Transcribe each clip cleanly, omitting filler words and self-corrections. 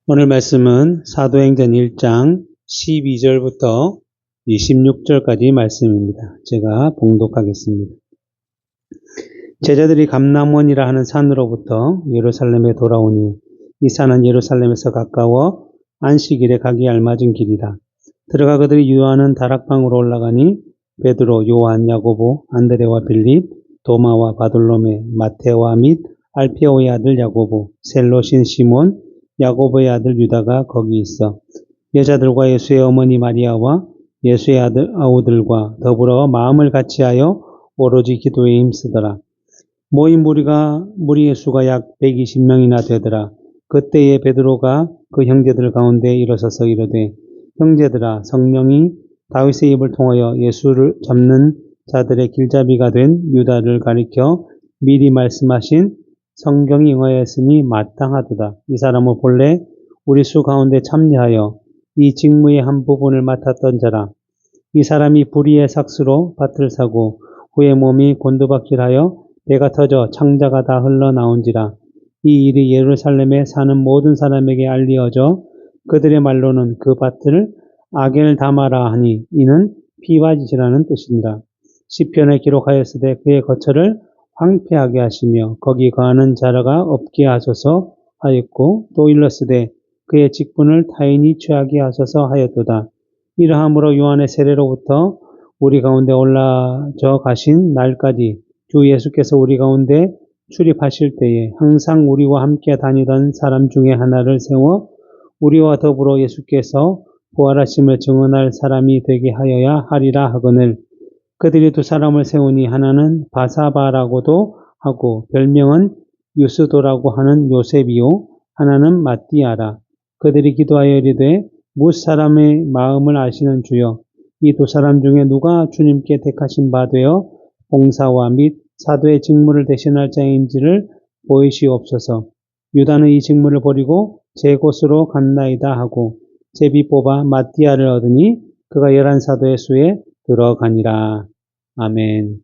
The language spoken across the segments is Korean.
오늘 말씀은 사도행전 1장 12절부터 26절까지 말씀입니다. 제가 봉독하겠습니다. 제자들이 감람원이라 하는 산으로부터 예루살렘에 돌아오니 이 산은 예루살렘에서 가까워 안식일에 가기 알맞은 길이라. 들어가 그들이 유하는 다락방으로 올라가니 베드로, 요한, 야고보, 안드레와 빌립, 도마와 바돌로메, 마테와 및 알페오의 아들 야고보, 셀롯인 시몬, 야고보의 아들 유다가 거기 있어 여자들과 예수의 어머니 마리아와 예수의 아우들과 더불어 마음을 같이하여 오로지 기도에 힘쓰더라. 모인 무리의 수가 약 120명이나 되더라. 그때에 베드로가 그 형제들 가운데 일어서서 이르되 형제들아, 성령이 다윗의 입을 통하여 예수를 잡는 자들의 길잡이가 된 유다를 가리켜 미리 말씀하신 성경이 응하였으니 마땅하도다. 이 사람은 본래 우리 수 가운데 참여하여 이 직무의 한 부분을 맡았던 자라. 이 사람이 불의의 삭수로 밭을 사고 후에 몸이 곤두박질하여 배가 터져 창자가 다 흘러나온지라. 이 일이 예루살렘에 사는 모든 사람에게 알리어져 그들의 말로는 그 밭을 아겔다마라 하니 이는 피와 짓이라는 뜻이니라. 시편에 기록하였으되 그의 거처를 황폐하게 하시며 거기 거하는 자라가 없게 하소서 하였고 또 일렀으되 그의 직분을 타인이 취하게 하소서 하였도다. 이러함으로 요한의 세례로부터 우리 가운데 올라져 가신 날까지 주 예수께서 우리 가운데 출입하실 때에 항상 우리와 함께 다니던 사람 중에 하나를 세워 우리와 더불어 예수께서 부활하심을 증언할 사람이 되게 하여야 하리라 하거늘 그들이 두 사람을 세우니 하나는 바사바라고도 하고 별명은 유스도라고 하는 요셉이요 하나는 마띠아라. 그들이 기도하여 이르되 뭇 사람의 마음을 아시는 주여 이 두 사람 중에 누가 주님께 택하신 바 되어 봉사와 및 사도의 직무를 대신할 자인지를 보이시옵소서. 유다는 이 직무를 버리고 제 곳으로 갔나이다 하고 제비 뽑아 마띠아를 얻으니 그가 11사도의 수에 들어가니라. 아멘.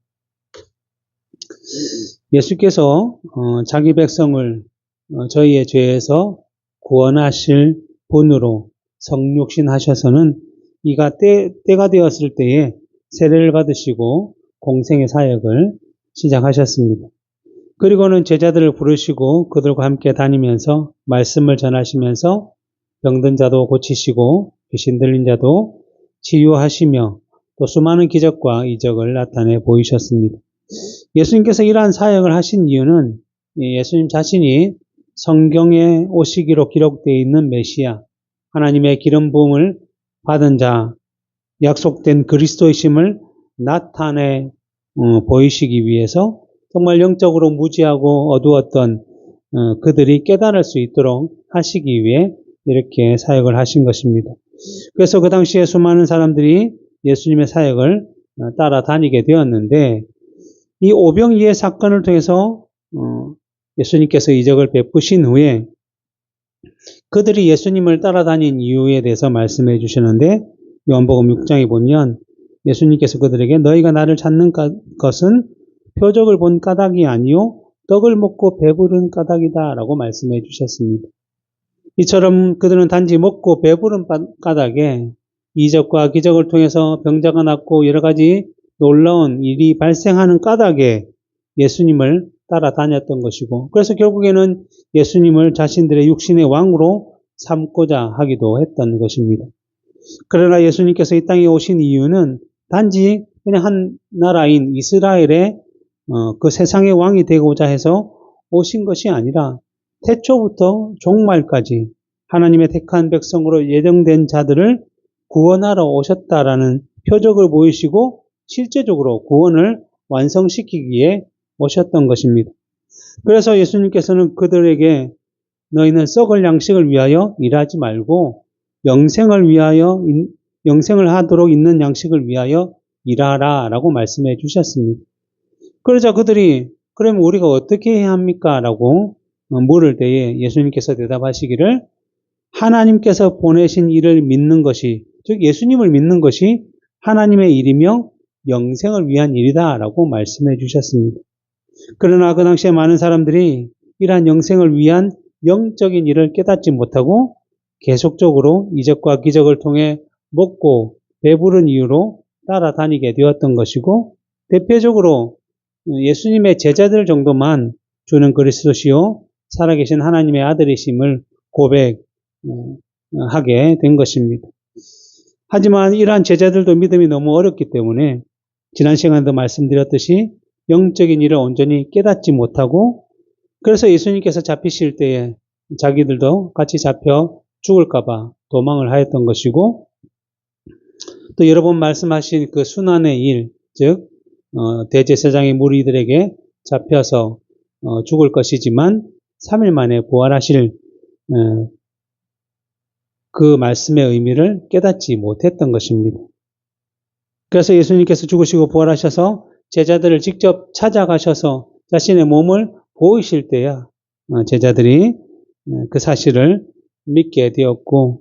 예수께서 자기 백성을 저희의 죄에서 구원하실 분으로 성육신하셔서는 이가 때가 되었을 때에 세례를 받으시고 공생의 사역을 시작하셨습니다. 그리고는 제자들을 부르시고 그들과 함께 다니면서 말씀을 전하시면서 병든 자도 고치시고 귀신 들린 자도 치유하시며 또 수많은 기적과 이적을 나타내 보이셨습니다. 예수님께서 이러한 사역을 하신 이유는 예수님 자신이 성경에 오시기로 기록되어 있는 메시아, 하나님의 기름 부음을 받은 자, 약속된 그리스도이심을 나타내 보이시기 위해서 정말 영적으로 무지하고 어두웠던 그들이 깨달을 수 있도록 하시기 위해 이렇게 사역을 하신 것입니다. 그래서 그 당시에 수많은 사람들이 예수님의 사역을 따라다니게 되었는데 이 오병이의 사건을 통해서 예수님께서 이적을 베푸신 후에 그들이 예수님을 따라다닌 이유에 대해서 말씀해 주시는데 요한복음 6장에 보면 예수님께서 그들에게 너희가 나를 찾는 것은 표적을 본 까닭이 아니요 떡을 먹고 배부른 까닭이다 라고 말씀해 주셨습니다. 이처럼 그들은 단지 먹고 배부른 까닭에 이적과 기적을 통해서 병자가 낫고 여러 가지 놀라운 일이 발생하는 까닭에 예수님을 따라다녔던 것이고 그래서 결국에는 예수님을 자신들의 육신의 왕으로 삼고자 하기도 했던 것입니다. 그러나 예수님께서 이 땅에 오신 이유는 단지 그냥 한 나라인 이스라엘의 그 세상의 왕이 되고자 해서 오신 것이 아니라 태초부터 종말까지 하나님의 택한 백성으로 예정된 자들을 구원하러 오셨다라는 표적을 보이시고 실제적으로 구원을 완성시키기에 오셨던 것입니다. 그래서 예수님께서는 그들에게 너희는 썩을 양식을 위하여 일하지 말고 영생을 하도록 있는 양식을 위하여 일하라 라고 말씀해 주셨습니다. 그러자 그들이 그러면 우리가 어떻게 해야 합니까? 라고 물을 때에 예수님께서 대답하시기를 하나님께서 보내신 일을 믿는 것이 즉 예수님을 믿는 것이 하나님의 일이며 영생을 위한 일이다 라고 말씀해 주셨습니다. 그러나 그 당시에 많은 사람들이 이러한 영생을 위한 영적인 일을 깨닫지 못하고 계속적으로 이적과 기적을 통해 먹고 배부른 이유로 따라다니게 되었던 것이고, 대표적으로 예수님의 제자들 정도만 주는 그리스도시요 살아계신 하나님의 아들이심을 고백하게 된 것입니다. 하지만 이러한 제자들도 믿음이 너무 어렵기 때문에 지난 시간에도 말씀드렸듯이 영적인 일을 온전히 깨닫지 못하고, 그래서 예수님께서 잡히실 때에 자기들도 같이 잡혀 죽을까봐 도망을 하였던 것이고, 또 여러 번 말씀하신 그 순환의 일, 즉 대제사장의 무리들에게 잡혀서 죽을 것이지만 3일 만에 부활하실 그 말씀의 의미를 깨닫지 못했던 것입니다. 그래서 예수님께서 죽으시고 부활하셔서 제자들을 직접 찾아가셔서 자신의 몸을 보이실 때야 제자들이 그 사실을 믿게 되었고,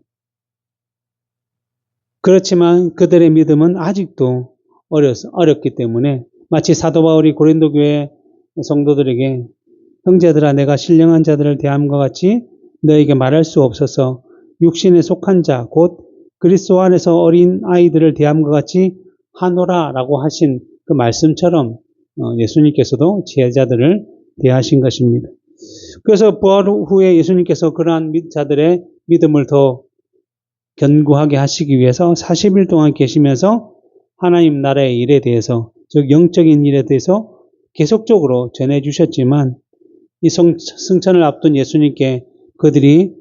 그렇지만 그들의 믿음은 아직도 어렵기 때문에 마치 사도 바울이 고린도 교회 성도들에게 형제들아 내가 신령한 자들을 대함과 같이 너에게 말할 수 없어서 육신에 속한 자 곧 그리스도 안에서 어린 아이들을 대함과 같이 하노라 라고 하신 그 말씀처럼 예수님께서도 제자들을 대하신 것입니다. 그래서 부활 후에 예수님께서 그러한 자들의 믿음을 더 견고하게 하시기 위해서 40일 동안 계시면서 하나님 나라의 일에 대해서, 즉 영적인 일에 대해서 계속적으로 전해주셨지만, 이 승천을 앞둔 예수님께 그들이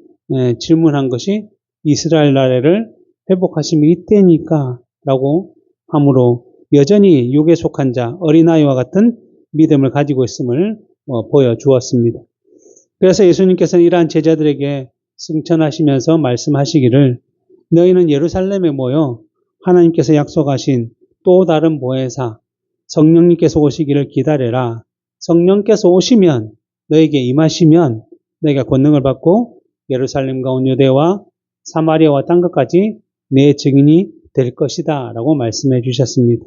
질문한 것이 이스라엘 나라를 회복하심이 이때니까 라고 함으로 여전히 육에 속한 자 어린아이와 같은 믿음을 가지고 있음을 보여주었습니다. 그래서 예수님께서는 이러한 제자들에게 승천하시면서 말씀하시기를 너희는 예루살렘에 모여 하나님께서 약속하신 또 다른 보혜사 성령님께서 오시기를 기다려라. 성령께서 오시면 너에게 임하시면 너희가 권능을 받고 예루살렘과 온 유대와 사마리아와 땅 끝까지 내 증인이 될 것이다 라고 말씀해 주셨습니다.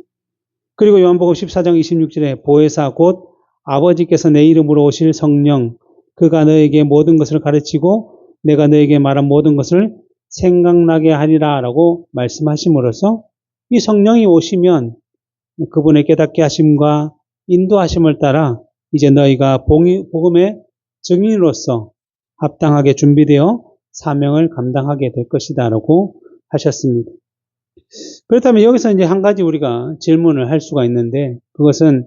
그리고 요한복음 14장 26절에 보혜사 곧 아버지께서 내 이름으로 오실 성령 그가 너에게 모든 것을 가르치고 내가 너에게 말한 모든 것을 생각나게 하리라 라고 말씀하심으로써 이 성령이 오시면 그분의 깨닫게 하심과 인도하심을 따라 이제 너희가 복음의 증인으로서 합당하게 준비되어 사명을 감당하게 될 것이다 라고 하셨습니다. 그렇다면 여기서 이제 한 가지 우리가 질문을 할 수가 있는데, 그것은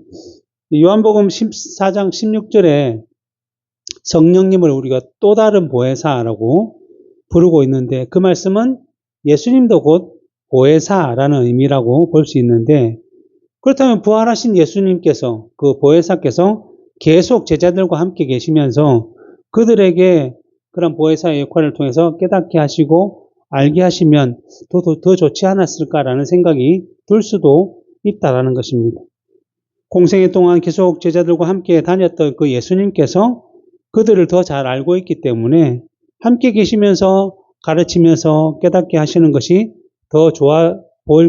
요한복음 14장 16절에 성령님을 우리가 또 다른 보혜사라고 부르고 있는데, 그 말씀은 예수님도 곧 보혜사라는 의미라고 볼 수 있는데, 그렇다면 부활하신 예수님께서, 그 보혜사께서 계속 제자들과 함께 계시면서 그들에게 그런 보혜사의 역할을 통해서 깨닫게 하시고 알게 하시면 더 좋지 않았을까라는 생각이 들 수도 있다라는 것입니다. 공생애 동안 계속 제자들과 함께 다녔던 그 예수님께서 그들을 더 잘 알고 있기 때문에 함께 계시면서 가르치면서 깨닫게 하시는 것이 더 좋을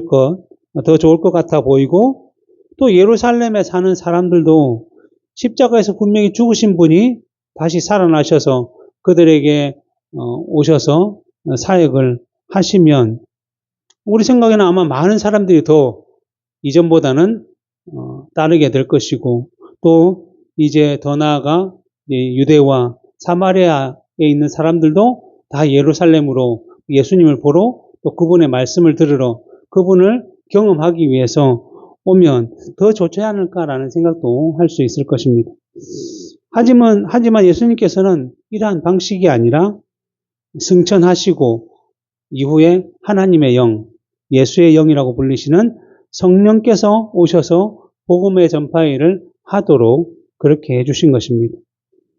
것 같아 보이고, 또 예루살렘에 사는 사람들도 십자가에서 분명히 죽으신 분이 다시 살아나셔서 그들에게 오셔서 사역을 하시면 우리 생각에는 아마 많은 사람들이 더 이전보다는 따르게 될 것이고, 또 이제 더 나아가 유대와 사마리아에 있는 사람들도 다 예루살렘으로 예수님을 보러 또 그분의 말씀을 들으러 그분을 경험하기 위해서 오면 더 좋지 않을까라는 생각도 할 수 있을 것입니다. 하지만 예수님께서는 이러한 방식이 아니라 승천하시고 이후에 하나님의 영, 예수의 영이라고 불리시는 성령께서 오셔서 복음의 전파 일을 하도록 그렇게 해주신 것입니다.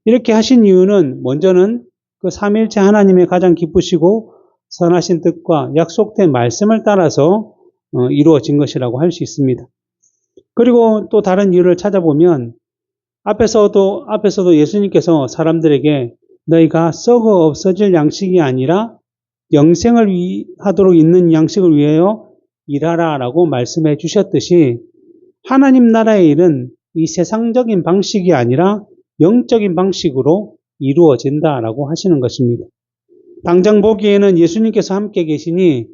이렇게 하신 이유는 먼저는 그 삼위일체 하나님의 가장 기쁘시고 선하신 뜻과 약속된 말씀을 따라서 이루어진 것이라고 할 수 있습니다. 그리고 또 다른 이유를 찾아보면 앞에서도 예수님께서 사람들에게 너희가 썩어 없어질 양식이 아니라 영생을 하도록 있는 양식을 위하여 일하라 라고 말씀해 주셨듯이 하나님 나라의 일은 이 세상적인 방식이 아니라 영적인 방식으로 이루어진다라고 하시는 것입니다. 당장 보기에는 예수님께서 함께 계시니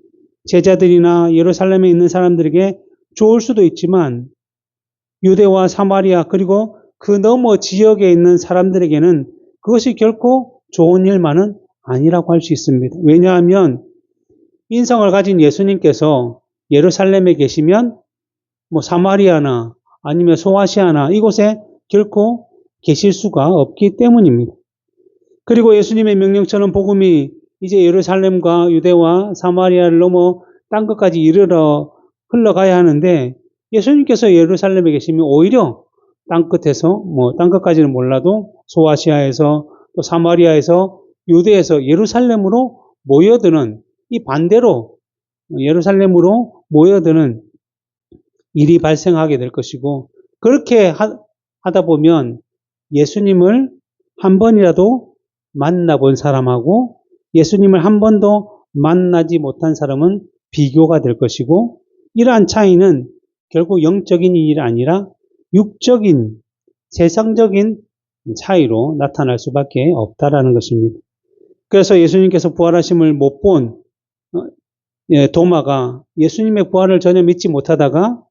제자들이나 예루살렘에 있는 사람들에게 좋을 수도 있지만 유대와 사마리아 그리고 그 너머 지역에 있는 사람들에게는 그것이 결코 좋은 일만은 아니라고 할 수 있습니다. 왜냐하면 인성을 가진 예수님께서 예루살렘에 계시면 사마리아나 아니면 소아시아나 이곳에 결코 계실 수가 없기 때문입니다. 그리고 예수님의 명령처럼 복음이 이제 예루살렘과 유대와 사마리아를 넘어 땅 끝까지 이르러 흘러가야 하는데 예수님께서 예루살렘에 계시면 오히려 땅 끝에서 땅 끝까지는 몰라도 소아시아에서 또 사마리아에서 유대에서 예루살렘으로 모여드는 이 반대로 예루살렘으로 모여드는 일이 발생하게 될 것이고 그렇게 하다 보면 예수님을 한 번이라도 만나본 사람하고 예수님을 한 번도 만나지 못한 사람은 비교가 될 것이고 이러한 차이는 결국 영적인 일이 아니라 육적인 세상적인 차이로 나타날 수밖에 없다라는 것입니다. 그래서 예수님께서 부활하심을 못 본 도마가 예수님의 부활을 전혀 믿지 못하다가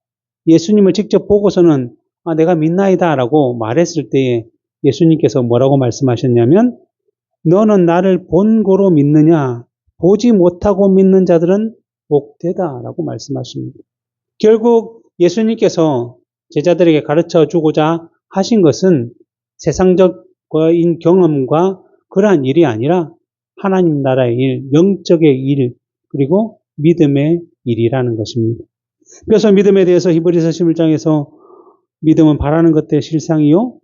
예수님을 직접 보고서는 내가 믿나이다 라고 말했을 때에 예수님께서 뭐라고 말씀하셨냐면 너는 나를 본고로 믿느냐 보지 못하고 믿는 자들은 복되다 라고 말씀하십니다. 결국 예수님께서 제자들에게 가르쳐 주고자 하신 것은 세상적인 경험과 그러한 일이 아니라 하나님 나라의 일, 영적의 일, 그리고 믿음의 일이라는 것입니다. 그래서 믿음에 대해서 히브리서 11장에서 믿음은 바라는 것들의 실상이요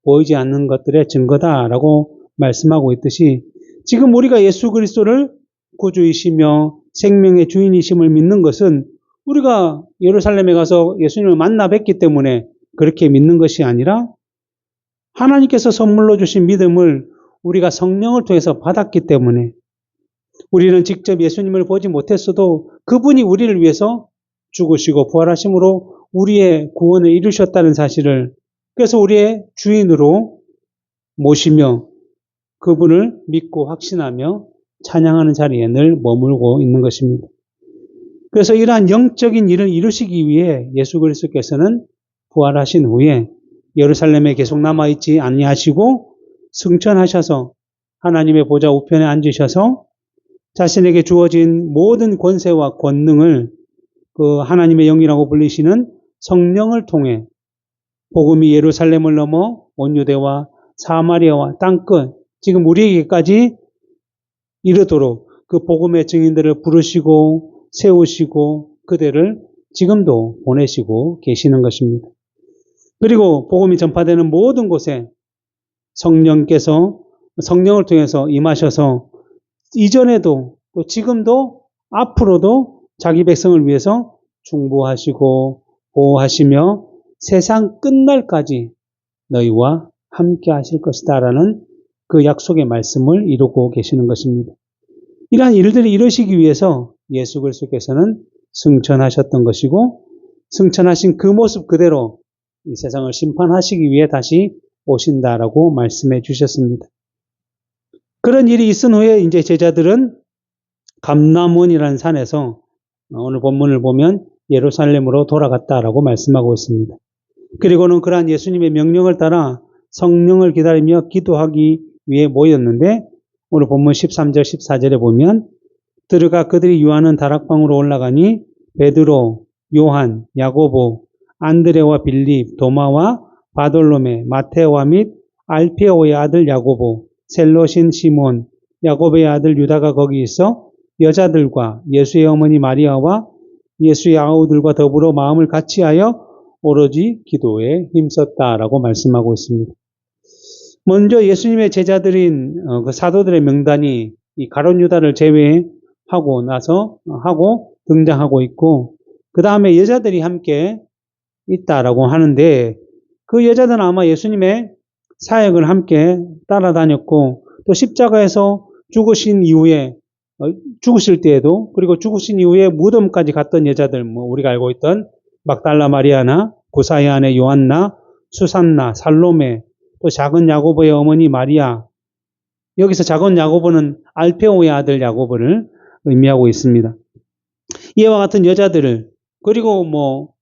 보이지 않는 것들의 증거다라고 말씀하고 있듯이 지금 우리가 예수 그리스도를 구주이시며 생명의 주인이심을 믿는 것은 우리가 예루살렘에 가서 예수님을 만나 뵙기 때문에 그렇게 믿는 것이 아니라 하나님께서 선물로 주신 믿음을 우리가 성령을 통해서 받았기 때문에 우리는 직접 예수님을 보지 못했어도 그분이 우리를 위해서 죽으시고 부활하심으로 우리의 구원을 이루셨다는 사실을 그래서 우리의 주인으로 모시며 그분을 믿고 확신하며 찬양하는 자리에 늘 머물고 있는 것입니다. 그래서 이러한 영적인 일을 이루시기 위해 예수 그리스도께서는 부활하신 후에 예루살렘에 계속 남아있지 아니하시고 승천하셔서 하나님의 보좌 우편에 앉으셔서 자신에게 주어진 모든 권세와 권능을 그 하나님의 영이라고 불리시는 성령을 통해 복음이 예루살렘을 넘어 온 유대와 사마리아와 땅끝 지금 우리에게까지 이르도록 그 복음의 증인들을 부르시고 세우시고 그들을 지금도 보내시고 계시는 것입니다. 그리고 복음이 전파되는 모든 곳에 성령께서 성령을 통해서 임하셔서 이전에도 또 지금도 앞으로도 자기 백성을 위해서 중보하시고 보호하시며 세상 끝날까지 너희와 함께 하실 것이다 라는 그 약속의 말씀을 이루고 계시는 것입니다. 이러한 일들을 이루시기 위해서 예수 그리스도께서는 승천하셨던 것이고 승천하신 그 모습 그대로 이 세상을 심판하시기 위해 다시 오신다라고 말씀해 주셨습니다. 그런 일이 있은 후에 이제 제자들은 감람원이라는 산에서 오늘 본문을 보면 예루살렘으로 돌아갔다라고 말씀하고 있습니다. 그리고는 그러한 예수님의 명령을 따라 성령을 기다리며 기도하기 위해 모였는데 오늘 본문 13절 14절에 보면 들어가 그들이 유하는 다락방으로 올라가니 베드로, 요한, 야고보, 안드레와 빌립, 도마와 바돌로메, 마테오와 및 알페오의 아들 야고보, 셀롯인 시몬, 야고보의 아들 유다가 거기 있어 여자들과 예수의 어머니 마리아와 예수의 아우들과 더불어 마음을 같이하여 오로지 기도에 힘썼다라고 말씀하고 있습니다. 먼저 예수님의 제자들인 그 사도들의 명단이 이 가룟 유다를 제외하고 나서 등장하고 있고 그 다음에 여자들이 함께 있다라고 하는데 그 여자들은 아마 예수님의 사역을 함께 따라다녔고 또 십자가에서 죽으신 이후에 죽으실 때에도 그리고 죽으신 이후에 무덤까지 갔던 여자들 우리가 알고 있던 막달라 마리아나 구사의 아내 요한나 수산나 살로메 또 작은 야고보의 어머니 마리아 여기서 작은 야고보는 알페오의 아들 야고보를 의미하고 있습니다. 이와 같은 여자들을, 그리고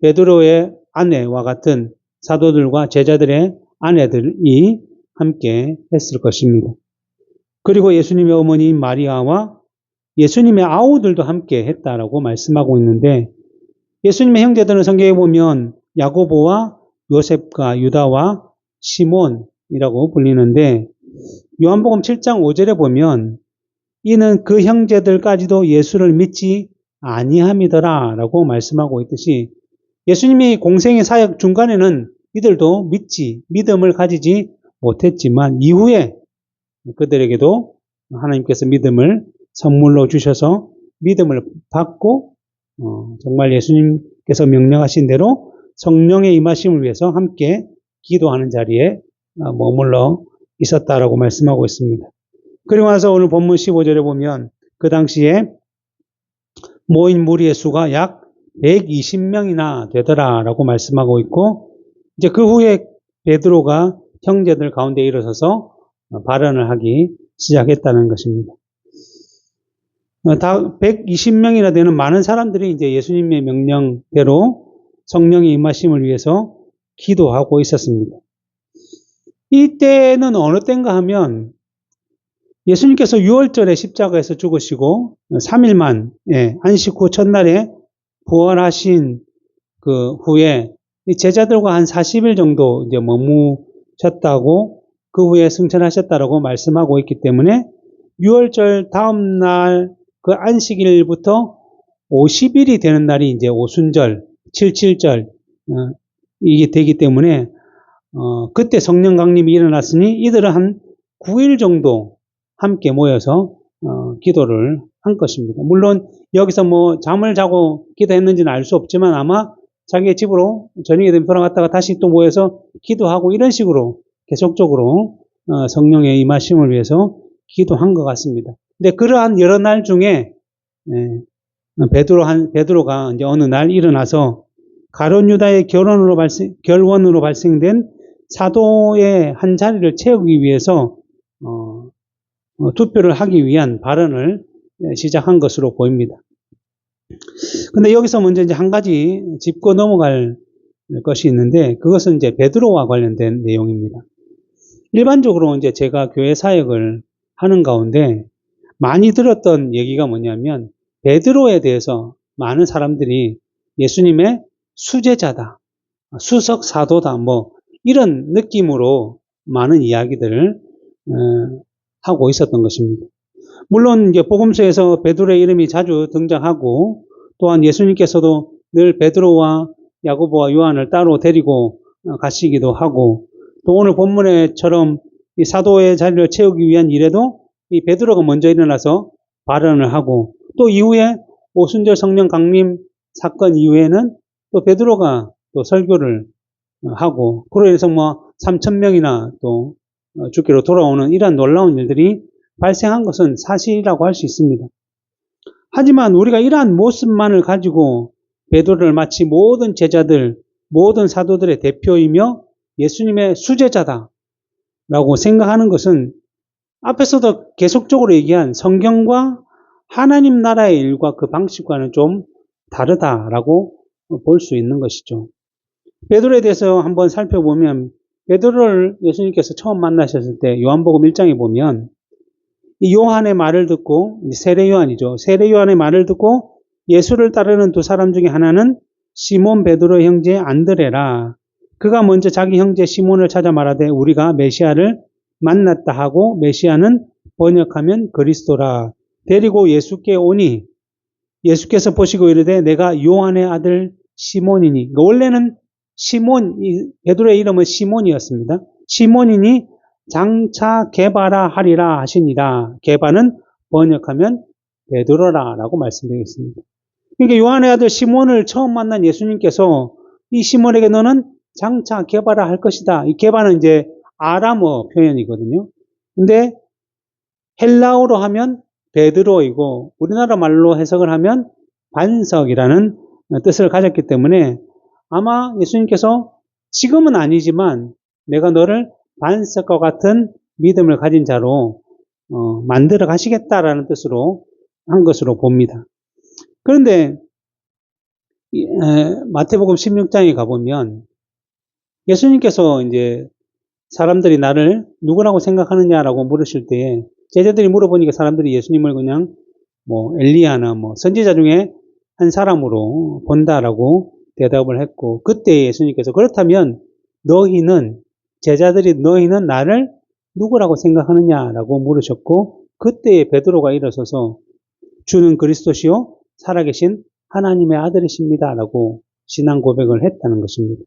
베드로의 아내와 같은 사도들과 제자들의 아내들이 함께 했을 것입니다. 그리고 예수님의 어머니인 마리아와 예수님의 아우들도 함께 했다라고 말씀하고 있는데, 예수님의 형제들은 성경에 보면 야고보와 요셉과 유다와 시몬이라고 불리는데, 요한복음 7장 5절에 보면 이는 그 형제들까지도 예수를 믿지 아니함이더라 라고 말씀하고 있듯이, 예수님이 공생의 사역 중간에는 이들도 믿음을 가지지 못했지만 이후에 그들에게도 하나님께서 믿음을 선물로 주셔서 믿음을 받고 정말 예수님께서 명령하신 대로 성령의 임하심을 위해서 함께 기도하는 자리에 머물러 있었다라고 말씀하고 있습니다. 그리고 나서 오늘 본문 15절에 보면 그 당시에 모인 무리의 수가 약 120명이나 되더라라고 말씀하고 있고, 이제 그 후에 베드로가 형제들 가운데 일어서서 발언을 하기 시작했다는 것입니다. 다 120명이나 되는 많은 사람들이 이제 예수님의 명령대로 성령의 임하심을 위해서 기도하고 있었습니다. 이때는 어느 때인가 하면 예수님께서 6월절에 십자가에서 죽으시고 3일만 안식 후 첫날에 부활하신 그 후에 제자들과 한 40일 정도 이제 머무셨다고, 그 후에 승천하셨다라고 말씀하고 있기 때문에 6월절 다음 날 그 안식일부터 50일이 되는 날이 이제 오순절, 77절 이게 되기 때문에 그때 성령 강림이 일어났으니 이들은 한 9일 정도 함께 모여서 기도를 한 것입니다. 물론 여기서 잠을 자고 기도했는지는 알 수 없지만 아마 자기의 집으로 저녁에 되면 돌아갔다가 다시 또 모여서 기도하고 이런 식으로 계속적으로 성령의 임하심을 위해서 기도한 것 같습니다. 근데 그러한 여러 날 중에 베드로가 이제 어느 날 일어나서 가룟 유다의 결원으로 발생된 사도의 한 자리를 채우기 위해서 투표를 하기 위한 발언을 시작한 것으로 보입니다. 근데 여기서 먼저 이제 한 가지 짚고 넘어갈 것이 있는데, 그것은 이제 베드로와 관련된 내용입니다. 일반적으로 이제 제가 교회 사역을 하는 가운데 많이 들었던 얘기가 뭐냐면, 베드로에 대해서 많은 사람들이 예수님의 수제자다, 수석 사도다, 이런 느낌으로 많은 이야기들을 하고 있었던 것입니다. 물론 이제 복음서에서 베드로의 이름이 자주 등장하고, 또한 예수님께서도 늘 베드로와 야고보와 요한을 따로 데리고 가시기도 하고, 또 오늘 본문에처럼 이 사도의 자리를 채우기 위한 일에도 이 베드로가 먼저 일어나서 발언을 하고, 또 이후에 오순절 성령 강림 사건 이후에는 또 베드로가 또 설교를 하고, 그로 인해서 3,000명이나 또 주께로 돌아오는 이러한 놀라운 일들이 발생한 것은 사실이라고 할 수 있습니다. 하지만 우리가 이러한 모습만을 가지고 베드로를 마치 모든 제자들, 모든 사도들의 대표이며 예수님의 수제자다라고 생각하는 것은 앞에서도 계속적으로 얘기한 성경과 하나님 나라의 일과 그 방식과는 좀 다르다라고 볼 수 있는 것이죠. 베드로에 대해서 한번 살펴보면, 베드로를 예수님께서 처음 만나셨을 때 요한복음 1장에 보면 이 요한의 말을 듣고, 세례 요한이죠. 세례 요한의 말을 듣고 예수를 따르는 두 사람 중에 하나는 시몬 베드로의 형제 안드레라. 그가 먼저 자기 형제 시몬을 찾아 말하되 우리가 메시아를 만났다 하고, 메시아는 번역하면 그리스도라. 데리고 예수께 오니 예수께서 보시고 이르되 내가 요한의 아들 시몬이니. 원래는 베드로의 이름은 시몬이었습니다. 시몬이니 장차 게바라 하리라 하시니라. 게바는 번역하면 베드로라 라고 말씀드리겠습니다. 그러니까 요한의 아들 시몬을 처음 만난 예수님께서 이 시몬에게 너는 장차 게바라 할 것이다. 이 게바는 이제 아람어 표현이거든요. 근데 헬라어로 하면 베드로이고 우리나라 말로 해석을 하면 반석이라는 뜻을 가졌기 때문에 아마 예수님께서 지금은 아니지만 내가 너를 반석과 같은 믿음을 가진 자로 만들어 가시겠다라는 뜻으로 한 것으로 봅니다. 그런데 마태복음 16장에 가보면 예수님께서 이제 사람들이 나를 누구라고 생각하느냐라고 물으실 때에 제자들이 물어보니까 사람들이 예수님을 그냥 뭐 엘리야나 뭐 선지자 중에 한 사람으로 본다라고 대답을 했고, 그때 예수님께서 그렇다면 제자들이 너희는 나를 누구라고 생각하느냐라고 물으셨고, 그때 베드로가 일어서서 주는 그리스도시요 살아계신 하나님의 아들이십니다라고 신앙 고백을 했다는 것입니다.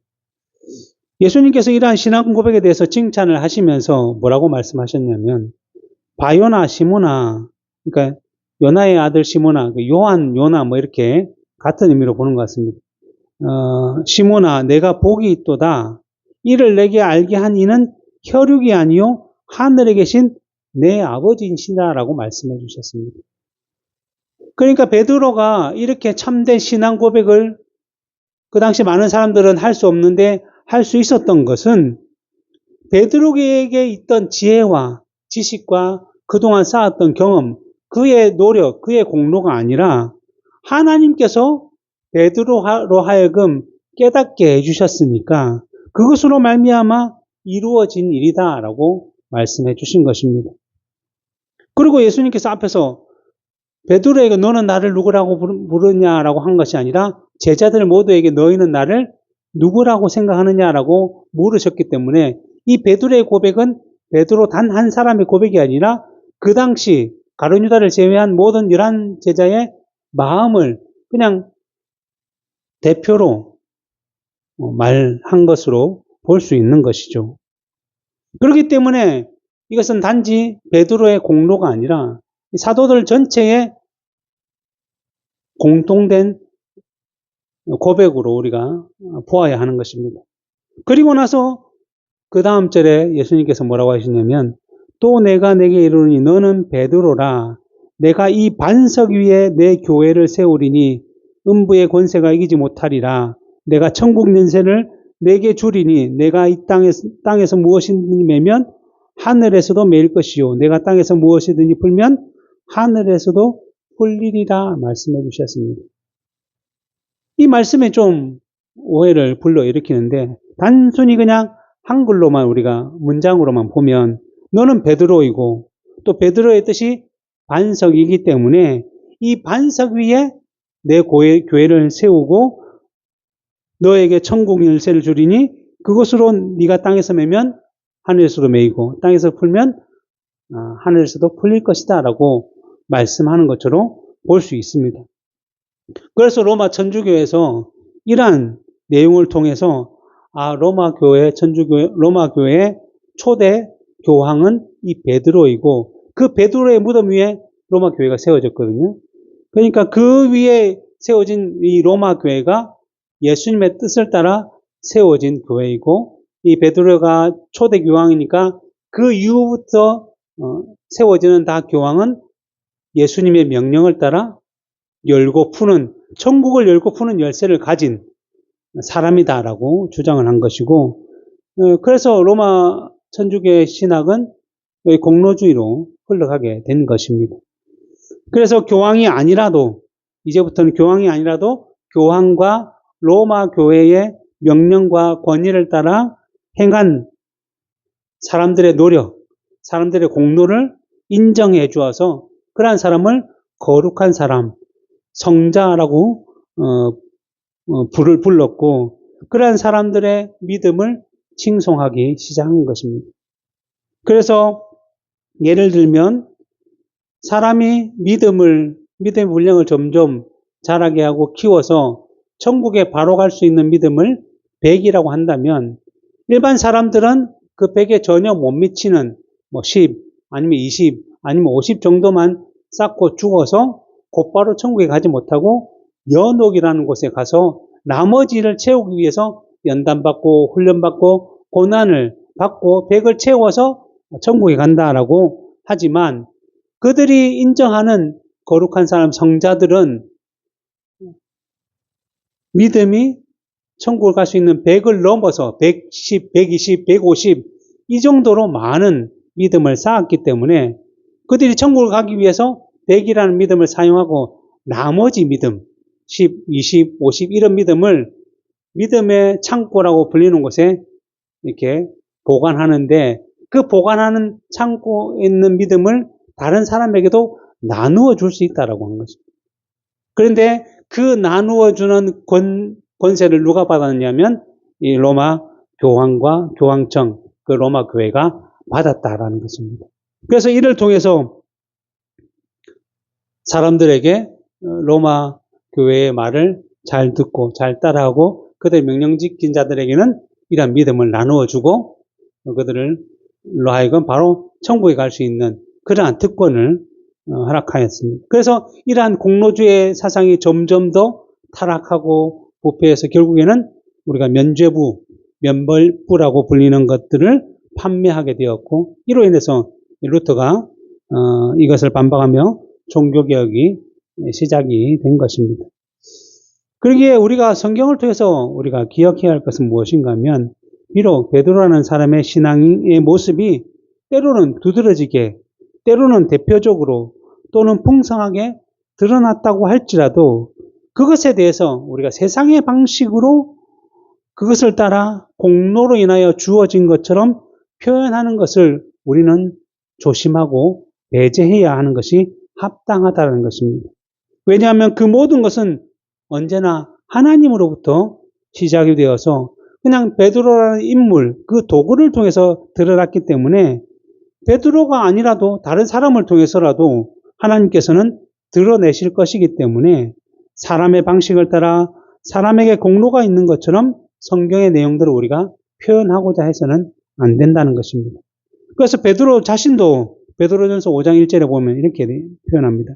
예수님께서 이러한 신앙 고백에 대해서 칭찬을 하시면서 뭐라고 말씀하셨냐면, 바요나 시모나, 그러니까 요나의 아들 시모나, 요한, 요나 뭐 이렇게 같은 의미로 보는 것 같습니다. 시모나, 내가 복이 있도다. 이를 내게 알게 한 이는 혈육이 아니요 하늘에 계신 내 아버지이시다라고 말씀해 주셨습니다. 그러니까 베드로가 이렇게 참된 신앙 고백을 그 당시 많은 사람들은 할 수 없는데 할 수 있었던 것은 베드로에게 있던 지혜와 지식과 그동안 쌓았던 경험, 그의 노력, 그의 공로가 아니라 하나님께서 베드로로 하여금 깨닫게 해주셨으니까 그것으로 말미암아 이루어진 일이다라고 말씀해 주신 것입니다. 그리고 예수님께서 앞에서 베드로에게 너는 나를 누구라고 부르냐라고 한 것이 아니라 제자들 모두에게 너희는 나를 누구라고 생각하느냐라고 물으셨기 때문에 이 베드로의 고백은 베드로 단 한 사람의 고백이 아니라 그 당시 가룟 유다를 제외한 모든 11 제자의 마음을 그냥 대표로 말한 것으로 볼 수 있는 것이죠. 그렇기 때문에 이것은 단지 베드로의 공로가 아니라 사도들 전체의 공통된 고백으로 우리가 보아야 하는 것입니다. 그리고 나서 그 다음 절에 예수님께서 뭐라고 하시냐면, 또 내가 내게 이르노니 너는 베드로라. 내가 이 반석 위에 내 교회를 세우리니 음부의 권세가 이기지 못하리라. 내가 천국 연세를 내게 주리니 내가 이 땅에서 무엇이든지 매면 하늘에서도 매일 것이요 내가 땅에서 무엇이든지 풀면 하늘에서도 풀리리라 말씀해 주셨습니다. 이 말씀에 좀 오해를 불러일으키는데, 단순히 그냥 한글로만 우리가 문장으로만 보면 너는 베드로이고 또 베드로의 뜻이 반석이기 때문에 이 반석 위에 내 교회를 세우고 너에게 천국 열쇠를 주리니 그것으로 네가 땅에서 매면 하늘에서도 매이고 땅에서 풀면 하늘에서도 풀릴 것이다 라고 말씀하는 것처럼 볼 수 있습니다. 그래서 로마 천주교에서 이러한 내용을 통해서 로마 교회의 초대 교황은 이 베드로이고 그 베드로의 무덤 위에 로마 교회가 세워졌거든요. 그러니까 그 위에 세워진 이 로마 교회가 예수님의 뜻을 따라 세워진 교회이고, 이 베드로가 초대 교황이니까 그 이후부터 세워지는 다 교황은 예수님의 명령을 따라 열고 푸는, 천국을 열고 푸는 열쇠를 가진 사람이다라고 주장을 한 것이고, 그래서 로마 천주교의 신학은 공로주의로 흘러가게 된 것입니다. 그래서 이제부터는 교황이 아니라도 교황과 로마 교회의 명령과 권위를 따라 행한 사람들의 노력, 사람들의 공로를 인정해 주어서 그러한 사람을 거룩한 사람, 성자라고 불렀고, 그러한 사람들의 믿음을 칭송하기 시작한 것입니다. 그래서 예를 들면 사람이 믿음의 분량을 점점 자라게 하고 키워서 천국에 바로 갈 수 있는 믿음을 100이라고 한다면, 일반 사람들은 그 100에 전혀 못 미치는 10 아니면 20 아니면 50 정도만 쌓고 죽어서 곧바로 천국에 가지 못하고 연옥이라는 곳에 가서 나머지를 채우기 위해서 연단받고 훈련받고 고난을 받고 100을 채워서 천국에 간다라고 하지만, 그들이 인정하는 거룩한 사람, 성자들은 믿음이 천국을 갈 수 있는 100을 넘어서 110, 120, 150 이 정도로 많은 믿음을 쌓았기 때문에 그들이 천국을 가기 위해서 100이라는 믿음을 사용하고 나머지 믿음, 10, 20, 50 이런 믿음을 믿음의 창고라고 불리는 곳에 이렇게 보관하는데 그 보관하는 창고에 있는 믿음을 다른 사람에게도 나누어 줄 수 있다라고 하는 것입니다. 그런데 그 나누어 주는 권세를 누가 받았냐면 이 로마 교황과 교황청, 그 로마 교회가 받았다라는 것입니다. 그래서 이를 통해서 사람들에게 로마 교회의 말을 잘 듣고 잘 따라하고 그들의 명령 지킨 자들에게는 이러한 믿음을 나누어 주고 그들을 하여금 바로 천국에 갈 수 있는 그러한 특권을 허락하였습니다. 그래서 이러한 공로주의 사상이 점점 더 타락하고 부패해서 결국에는 우리가 면죄부, 면벌부라고 불리는 것들을 판매하게 되었고 이로 인해서 루터가 이것을 반박하며 종교개혁이 시작이 된 것입니다. 그러기에 우리가 성경을 통해서 우리가 기억해야 할 것은 무엇인가 하면 비록 베드로라는 사람의 신앙의 모습이 때로는 두드러지게 때로는 대표적으로 또는 풍성하게 드러났다고 할지라도 그것에 대해서 우리가 세상의 방식으로 그것을 따라 공로로 인하여 주어진 것처럼 표현하는 것을 우리는 조심하고 배제해야 하는 것이 합당하다는 것입니다. 왜냐하면 그 모든 것은 언제나 하나님으로부터 시작이 되어서 그냥 베드로라는 인물, 그 도구를 통해서 드러났기 때문에 베드로가 아니라도 다른 사람을 통해서라도 하나님께서는 드러내실 것이기 때문에 사람의 방식을 따라 사람에게 공로가 있는 것처럼 성경의 내용들을 우리가 표현하고자 해서는 안 된다는 것입니다. 그래서 베드로 자신도 베드로전서 5장 1절에 보면 이렇게 표현합니다.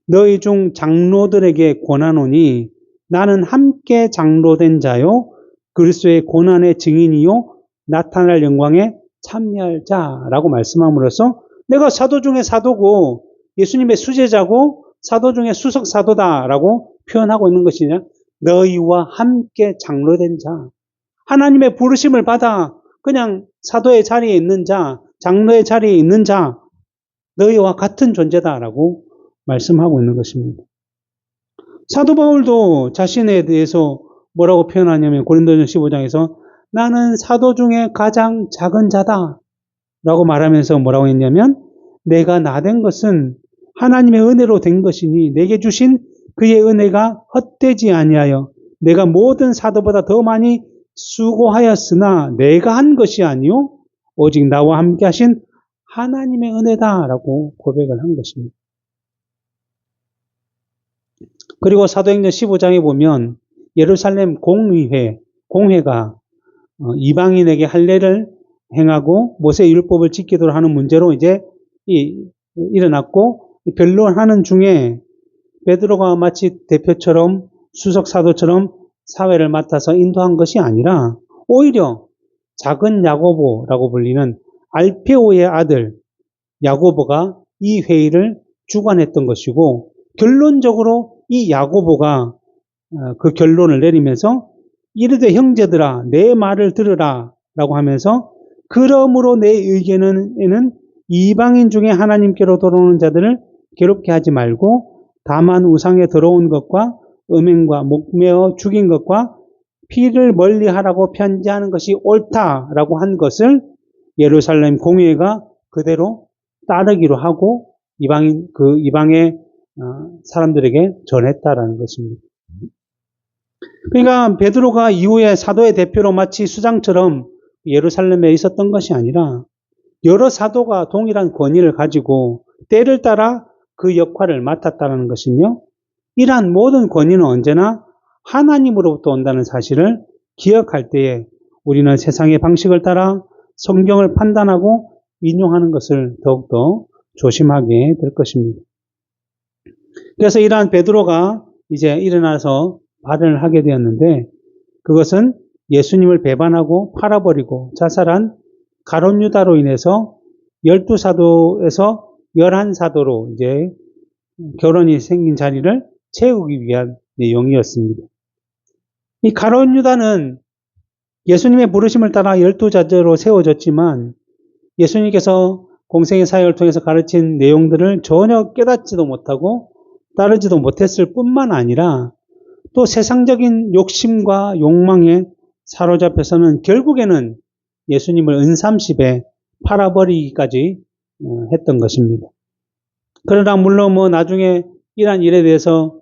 너희 중 장로들에게 권하노니 나는 함께 장로된 자요 그리스도의 고난의 증인이요 나타날 영광에 참여할 자라고 말씀함으로써 내가 사도 중에 사도고 예수님의 수제자고 사도 중에 수석 사도다라고 표현하고 있는 것이냐? 너희와 함께 장로된 자, 하나님의 부르심을 받아 그냥 사도의 자리에 있는 자, 장로의 자리에 있는 자, 너희와 같은 존재다라고 말씀하고 있는 것입니다. 사도 바울도 자신에 대해서 뭐라고 표현하냐면 고린도전서 15장에서 나는 사도 중에 가장 작은 자다 라고 말하면서 뭐라고 했냐면 내가 나된 것은 하나님의 은혜로 된 것이니 내게 주신 그의 은혜가 헛되지 아니하여 내가 모든 사도보다 더 많이 수고하였으나 내가 한 것이 아니요 오직 나와 함께 하신 하나님의 은혜다라고 고백을 한 것입니다. 그리고 사도행전 15장에 보면 예루살렘 공회가 이방인에게 할례를 행하고 모세의 율법을 지키도록 하는 문제로 이제 일어났고 변론하는 중에 베드로가 마치 대표처럼 수석 사도처럼 사회를 맡아서 인도한 것이 아니라 오히려 작은 야고보라고 불리는 알페오의 아들 야고보가 이 회의를 주관했던 것이고 결론적으로 이 야고보가 그 결론을 내리면서 이르되 형제들아 내 말을 들으라 라고 하면서 그러므로 내 의견에는 이방인 중에 하나님께로 돌아오는 자들을 괴롭게 하지 말고 다만 우상에 더러운 것과 음행과 목매어 죽인 것과 피를 멀리하라고 편지하는 것이 옳다라고 한 것을 예루살렘 공회가 그대로 따르기로 하고 이방의 사람들에게 전했다라는 것입니다. 그러니까 베드로가 이후에 사도의 대표로 마치 수장처럼 예루살렘에 있었던 것이 아니라 여러 사도가 동일한 권위를 가지고 때를 따라 그 역할을 맡았다는 것이며 이러한 모든 권위는 언제나 하나님으로부터 온다는 사실을 기억할 때에 우리는 세상의 방식을 따라 성경을 판단하고 인용하는 것을 더욱더 조심하게 될 것입니다. 그래서 이러한 베드로가 이제 일어나서 발언을 하게 되었는데 그것은 예수님을 배반하고 팔아버리고 자살한 가룟 유다로 인해서 12사도에서 11사도로 이제 결혼이 생긴 자리를 채우기 위한 내용이었습니다. 이 가룟 유다는 예수님의 부르심을 따라 12자제로 세워졌지만 예수님께서 공생의 사역을 통해서 가르친 내용들을 전혀 깨닫지도 못하고 따르지도 못했을 뿐만 아니라 또 세상적인 욕심과 욕망에 사로잡혀서는 결국에는 예수님을 은삼십에 팔아버리기까지 했던 것입니다. 그러나 물론 나중에 이러한 일에 대해서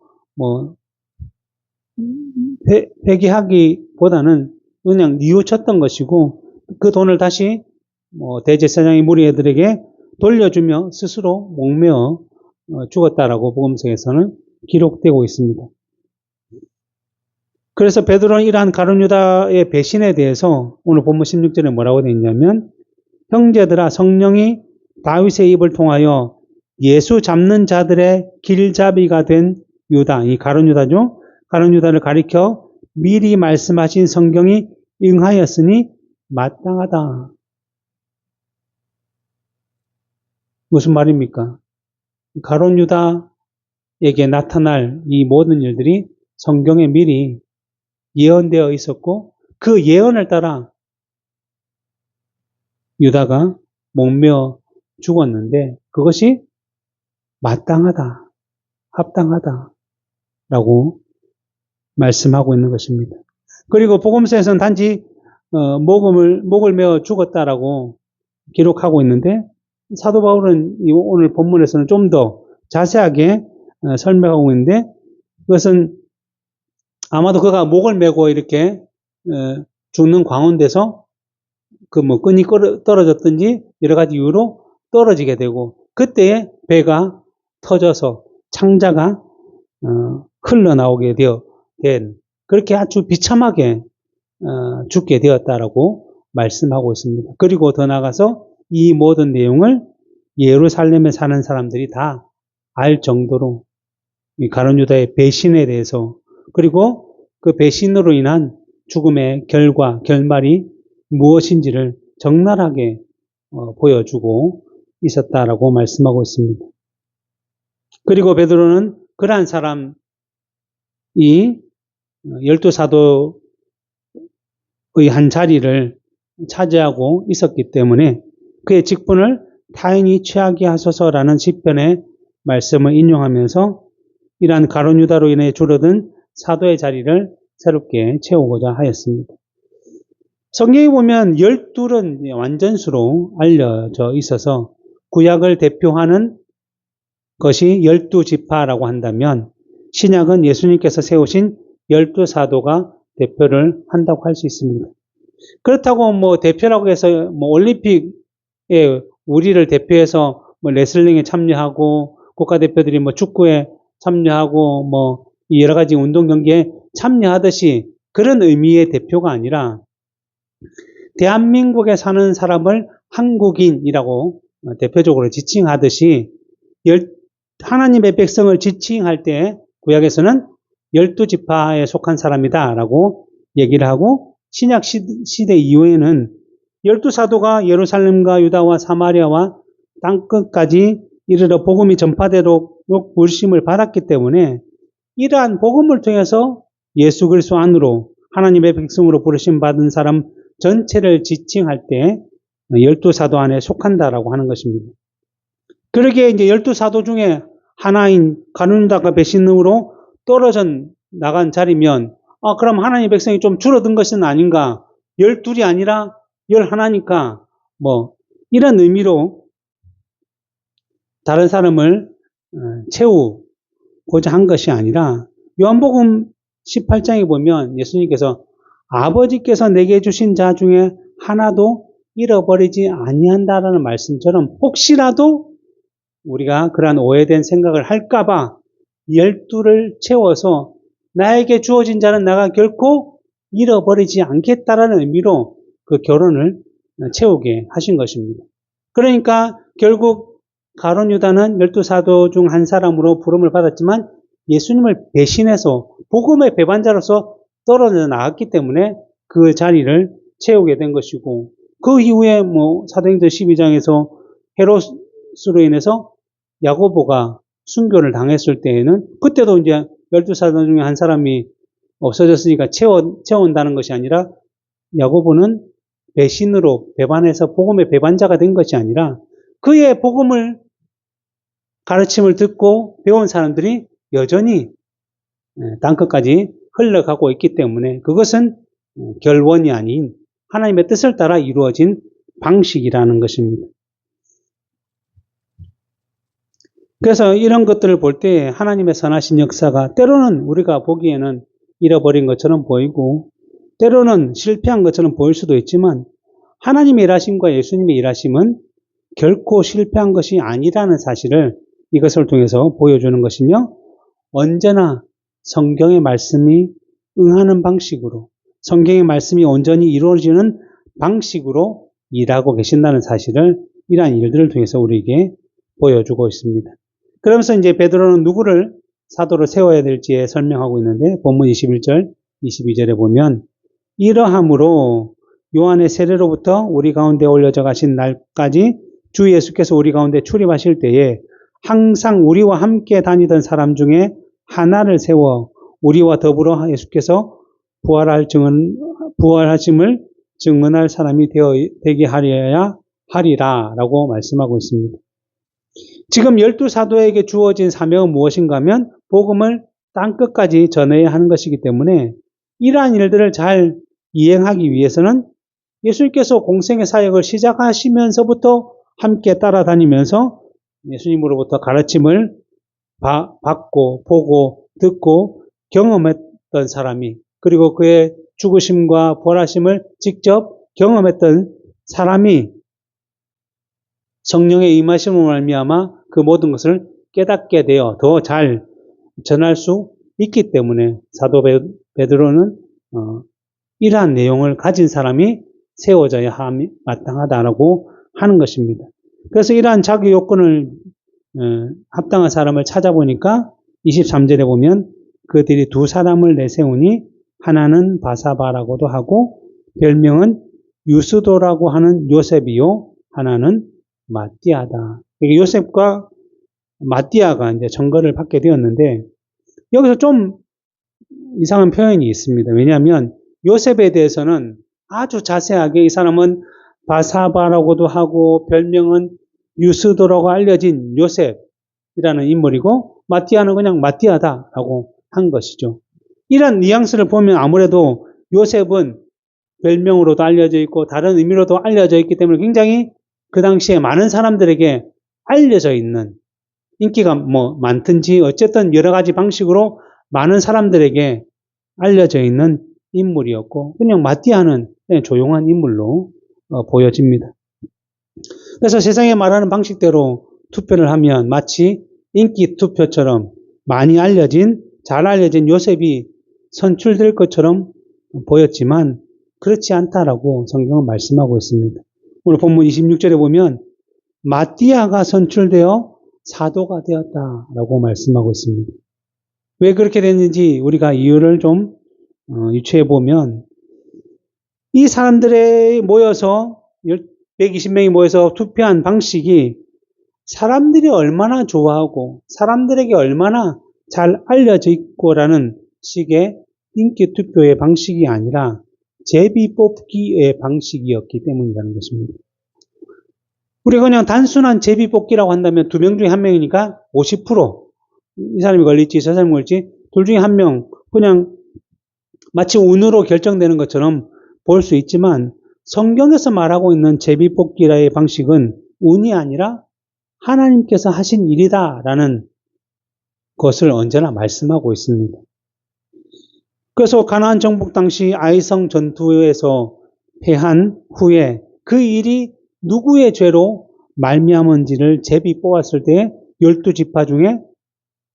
회개하기보다는 그냥 뉘우쳤던 것이고 그 돈을 다시 대제사장의 무리들에게 돌려주며 스스로 목매어 죽었다라고 복음서에서는 기록되고 있습니다. 그래서 베드로는 이러한 가룟 유다의 배신에 대해서 오늘 본문 16절에 뭐라고 되어 있냐면 형제들아 성령이 다윗의 입을 통하여 예수 잡는 자들의 길잡이가 된 유다, 이 가룟 유다죠. 가룟 유다를 가리켜 미리 말씀하신 성경이 응하였으니 마땅하다. 무슨 말입니까? 가룟 유다에게 나타날 이 모든 일들이 성경에 미리 예언되어 있었고 그 예언을 따라 유다가 목매어 죽었는데 그것이 마땅하다, 합당하다라고 말씀하고 있는 것입니다. 그리고 복음서에서는 단지 목을 메어 죽었다라고 기록하고 있는데 사도 바울은 오늘 본문에서는 좀 더 자세하게 설명하고 있는데 그것은 아마도 그가 목을 메고 이렇게 죽는 광운돼서 끈이 떨어졌든지 여러 가지 이유로 떨어지게 되고 그때에 배가 터져서 창자가 흘러나오게 된 그렇게 아주 비참하게 죽게 되었다라고 말씀하고 있습니다. 그리고 더 나아가서 이 모든 내용을 예루살렘에 사는 사람들이 다 알 정도로 이 가룟 유다의 배신에 대해서 그리고 그 배신으로 인한 죽음의 결말이 무엇인지를 적나라하게 보여주고 있었다라고 말씀하고 있습니다. 그리고 베드로는 그러한 사람이 12사도의 한 자리를 차지하고 있었기 때문에 그의 직분을 타인이 취하게 하소서라는 시편의 말씀을 인용하면서 이러한 가룟 유다로 인해 줄어든 사도의 자리를 새롭게 채우고자 하였습니다. 성경에 보면 12은 완전수로 알려져 있어서 구약을 대표하는 것이 12지파라고 한다면 신약은 예수님께서 세우신 12사도가 대표를 한다고 할 수 있습니다. 그렇다고 대표라고 해서 올림픽에 우리를 대표해서 레슬링에 참여하고 국가대표들이 축구에 참여하고 여러 가지 운동 경기에 참여하듯이 그런 의미의 대표가 아니라 대한민국에 사는 사람을 한국인이라고 대표적으로 지칭하듯이 하나님의 백성을 지칭할 때 구약에서는 12지파에 속한 사람이다라고 얘기를 하고 신약 시대 이후에는 12사도가 예루살렘과 유다와 사마리아와 땅끝까지 이르러 복음이 전파되도록 부르심을 받았기 때문에 이러한 복음을 통해서 예수 그리스도 안으로 하나님의 백성으로 부르심 받은 사람 전체를 지칭할 때 12사도 안에 속한다라고 하는 것입니다. 그러기에 이제 12사도 중에 하나인 가룟 유다가 배신으로 떨어져 나간 자리면 그럼 하나님의 백성이 좀 줄어든 것은 아닌가? 12이 아니라 11이니까 이런 의미로 다른 사람을 채우고자 한 것이 아니라 요한복음 18장에 보면 예수님께서 아버지께서 내게 주신 자 중에 하나도 잃어버리지 아니한다라는 말씀처럼 혹시라도 우리가 그러한 오해된 생각을 할까봐 12를 채워서 나에게 주어진 자는 내가 결코 잃어버리지 않겠다라는 의미로 그 결혼을 채우게 하신 것입니다. 그러니까 결국 가룟 유다는 12사도 중 한 사람으로 부름을 받았지만 예수님을 배신해서 복음의 배반자로서 떨어져 나갔기 때문에 그 자리를 채우게 된 것이고 그 이후에 사도행전 12장에서 헤롯으로 인해서 야고보가 순교를 당했을 때에는 그때도 이제 12사도 중에 한 사람이 없어졌으니까 채운다는 것이 아니라 야고보는 배신으로 배반해서 복음의 배반자가 된 것이 아니라 그의 복음을 가르침을 듣고 배운 사람들이 여전히 땅끝까지 흘러가고 있기 때문에 그것은 결원이 아닌 하나님의 뜻을 따라 이루어진 방식이라는 것입니다. 그래서 이런 것들을 볼 때 하나님의 선하신 역사가 때로는 우리가 보기에는 잃어버린 것처럼 보이고 때로는 실패한 것처럼 보일 수도 있지만 하나님의 일하심과 예수님의 일하심은 결코 실패한 것이 아니라는 사실을 이것을 통해서 보여주는 것이며 언제나 성경의 말씀이 응하는 방식으로 성경의 말씀이 온전히 이루어지는 방식으로 일하고 계신다는 사실을 이러한 일들을 통해서 우리에게 보여주고 있습니다. 그러면서 이제 베드로는 누구를 사도로 세워야 될지에 설명하고 있는데 본문 21절, 22절에 보면 이러함으로 요한의 세례로부터 우리 가운데 올려져 가신 날까지 주 예수께서 우리 가운데 출입하실 때에 항상 우리와 함께 다니던 사람 중에 하나를 세워 우리와 더불어 예수께서 부활하심을 증언할 사람이 되게 하려야 하리라 라고 말씀하고 있습니다. 지금 12사도에게 주어진 사명은 무엇인가 하면 복음을 땅끝까지 전해야 하는 것이기 때문에 이러한 일들을 잘 이행하기 위해서는 예수님께서 공생의 사역을 시작하시면서부터 함께 따라다니면서 예수님으로부터 가르침을 받고 보고 듣고 경험했던 사람이 그리고 그의 죽으심과 부활하심을 직접 경험했던 사람이 성령의 임하심으로 말미암아 그 모든 것을 깨닫게 되어 더 잘 전할 수 있기 때문에 사도 베드로는 이러한 내용을 가진 사람이 세워져야 함이 마땅하다라고 하는 것입니다. 그래서 이러한 자기 요건을 합당한 사람을 찾아보니까 23절에 보면 그들이 두 사람을 내세우니 하나는 바사바라고도 하고 별명은 유스도라고 하는 요셉이요 하나는 마띠아다. 요셉과 마띠아가 이제 전거를 받게 되었는데 여기서 좀 이상한 표현이 있습니다. 왜냐하면 요셉에 대해서는 아주 자세하게 이 사람은 바사바라고도 하고 별명은 유스도라고 알려진 요셉이라는 인물이고 마띠아는 그냥 마띠아다라고 한 것이죠. 이런 뉘앙스를 보면 아무래도 요셉은 별명으로도 알려져 있고 다른 의미로도 알려져 있기 때문에 굉장히 그 당시에 많은 사람들에게 알려져 있는 인기가 많든지 어쨌든 여러 가지 방식으로 많은 사람들에게 알려져 있는 인물이었고 그냥 마띠아는 그냥 조용한 인물로 보여집니다. 그래서 세상에 말하는 방식대로 투표를 하면 마치 인기 투표처럼 많이 알려진 잘 알려진 요셉이 선출될 것처럼 보였지만 그렇지 않다라고 성경은 말씀하고 있습니다. 오늘 본문 26절에 보면 마띠아가 선출되어 사도가 되었다라고 말씀하고 있습니다. 왜 그렇게 됐는지 우리가 이유를 좀 유추해 보면 이 사람들이 모여서 120명이 모여서 투표한 방식이 사람들이 얼마나 좋아하고 사람들에게 얼마나 잘 알려져 있고라는 식의 인기 투표의 방식이 아니라 제비 뽑기의 방식이었기 때문이라는 것입니다. 우리가 그냥 단순한 제비 뽑기라고 한다면 두 명 중에 한 명이니까 50%이 사람이 걸릴지 저 사람이 걸릴지 둘 중에 한 명 그냥 마치 운으로 결정되는 것처럼 볼 수 있지만 성경에서 말하고 있는 제비 뽑기라의 방식은 운이 아니라 하나님께서 하신 일이다라는 것을 언제나 말씀하고 있습니다. 그래서 가나안 정복 당시 아이성 전투에서 패한 후에 그 일이 누구의 죄로 말미암은지를 제비 뽑았을 때 12지파 중에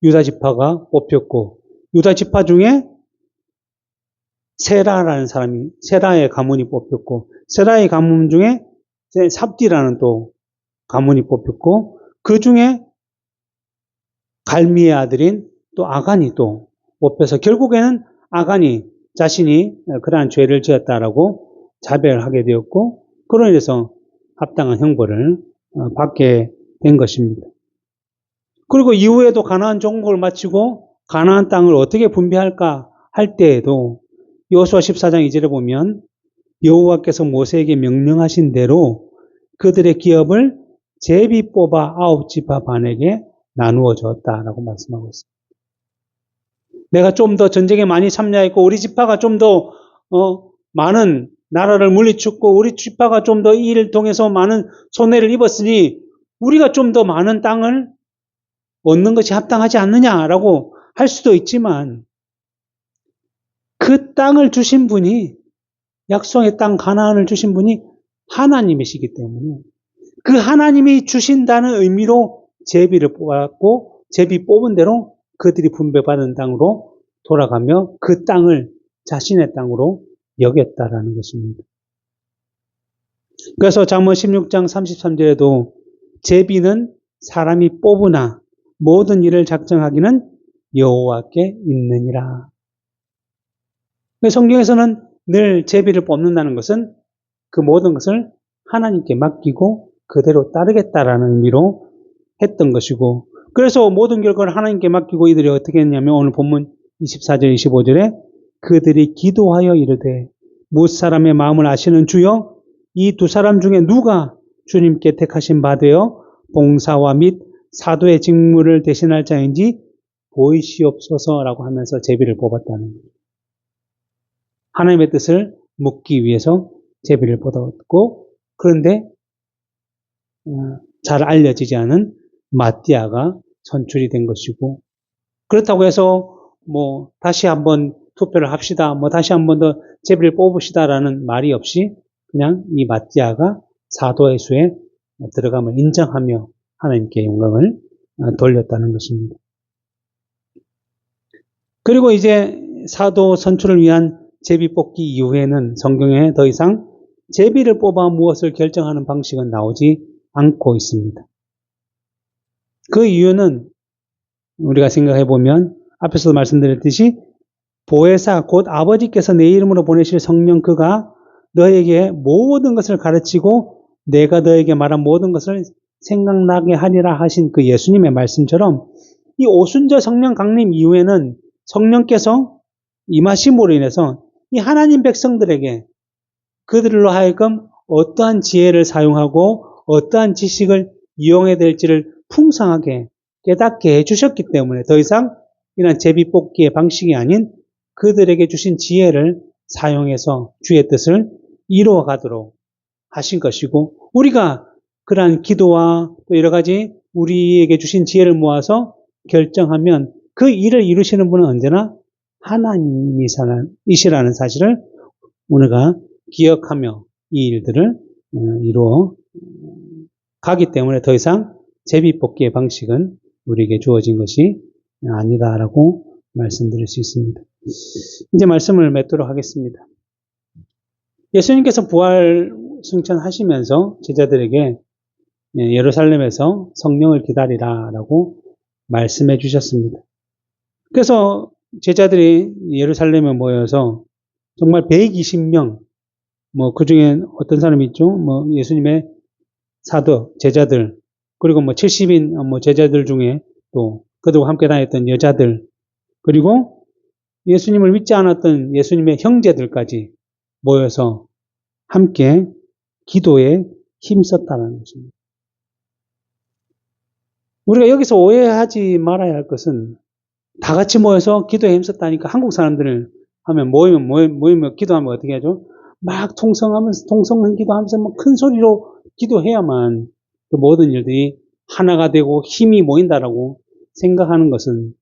유다지파가 뽑혔고 유다지파 중에 세라라는 사람이 세라의 가문이 뽑혔고 세라의 가문 중에 삽디라는 또 가문이 뽑혔고 그 중에 갈미의 아들인 또 아간이 또 뽑혀서 결국에는 아간이 자신이 그러한 죄를 지었다라고 자백하게 되었고 그로 인해서 합당한 형벌을 받게 된 것입니다. 그리고 이후에도 가나안 정복을 마치고 가나안 땅을 어떻게 분배할까 할 때에도 여호수아 14장 2절에 보면 여호와께서 모세에게 명령하신 대로 그들의 기업을 제비 뽑아 9지파 반에게 나누어 줬다라고 말씀하고 있습니다. 내가 좀 더 전쟁에 많이 참여했고 우리 지파가 좀 더 많은 나라를 물리쳤고 우리 지파가 좀 더 이 일을 통해서 많은 손해를 입었으니 우리가 좀 더 많은 땅을 얻는 것이 합당하지 않느냐라고 할 수도 있지만 그 땅을 주신 분이 약속의 땅 가나안을 주신 분이 하나님이시기 때문에 그 하나님이 주신다는 의미로 제비를 뽑았고 제비 뽑은 대로 그들이 분배받은 땅으로 돌아가며 그 땅을 자신의 땅으로 여겼다라는 것입니다. 그래서 잠언 16장 33절에도 제비는 사람이 뽑으나 모든 일을 작정하기는 여호와께 있느니라. 성경에서는 늘 제비를 뽑는다는 것은 그 모든 것을 하나님께 맡기고 그대로 따르겠다라는 의미로 했던 것이고 그래서 모든 결과를 하나님께 맡기고 이들이 어떻게 했냐면 오늘 본문 24절 25절에 그들이 기도하여 이르되 뭇 사람의 마음을 아시는 주여 이 두 사람 중에 누가 주님께 택하신 바 되어 봉사와 및 사도의 직무를 대신할 자인지 보이시옵소서라고 하면서 제비를 뽑았다는 거예요. 하나님의 뜻을 묻기 위해서 제비를 뽑았고 그런데 잘 알려지지 않은 마띠아가 선출이 된 것이고 그렇다고 해서 다시 한번 투표를 합시다. 다시 한번 더 제비를 뽑읍시다라는 말이 없이 그냥 이 마띠아가 사도의 수에 들어감을 인정하며 하나님께 영광을 돌렸다는 것입니다. 그리고 이제 사도 선출을 위한 제비 뽑기 이후에는 성경에 더 이상 제비를 뽑아 무엇을 결정하는 방식은 나오지 않고 있습니다. 그 이유는 우리가 생각해 보면 앞에서도 말씀드렸듯이 보혜사 곧 아버지께서 내 이름으로 보내실 성령 그가 너에게 모든 것을 가르치고 내가 너에게 말한 모든 것을 생각나게 하리라 하신 그 예수님의 말씀처럼 이 오순절 성령 강림 이후에는 성령께서 임하심으로 인해서 이 하나님 백성들에게 그들로 하여금 어떠한 지혜를 사용하고 어떠한 지식을 이용해야 될지를 풍성하게 깨닫게 해주셨기 때문에 더 이상 이런 제비뽑기의 방식이 아닌 그들에게 주신 지혜를 사용해서 주의 뜻을 이루어 가도록 하신 것이고 우리가 그러한 기도와 또 여러 가지 우리에게 주신 지혜를 모아서 결정하면 그 일을 이루시는 분은 언제나 하나님이시라는 사실을 우리가 기억하며 이 일들을 이루어 가기 때문에 더 이상 제비뽑기의 방식은 우리에게 주어진 것이 아니다라고 말씀드릴 수 있습니다. 이제 말씀을 맺도록 하겠습니다. 예수님께서 부활 승천하시면서 제자들에게 예루살렘에서 성령을 기다리라라고 말씀해 주셨습니다. 그래서 제자들이 예루살렘에 모여서 정말 120명, 그 중에 어떤 사람이 있죠? 예수님의 사도, 제자들, 그리고 70인 제자들 중에 또 그들과 함께 다녔던 여자들, 그리고 예수님을 믿지 않았던 예수님의 형제들까지 모여서 함께 기도에 힘썼다는 것입니다. 우리가 여기서 오해하지 말아야 할 것은 다 같이 모여서 기도에 힘썼다니까 한국 사람들을 하면 모이면 기도하면 어떻게 하죠? 막 통성은 기도하면서 큰 소리로 기도해야만 그 모든 일들이 하나가 되고 힘이 모인다라고 생각하는 것은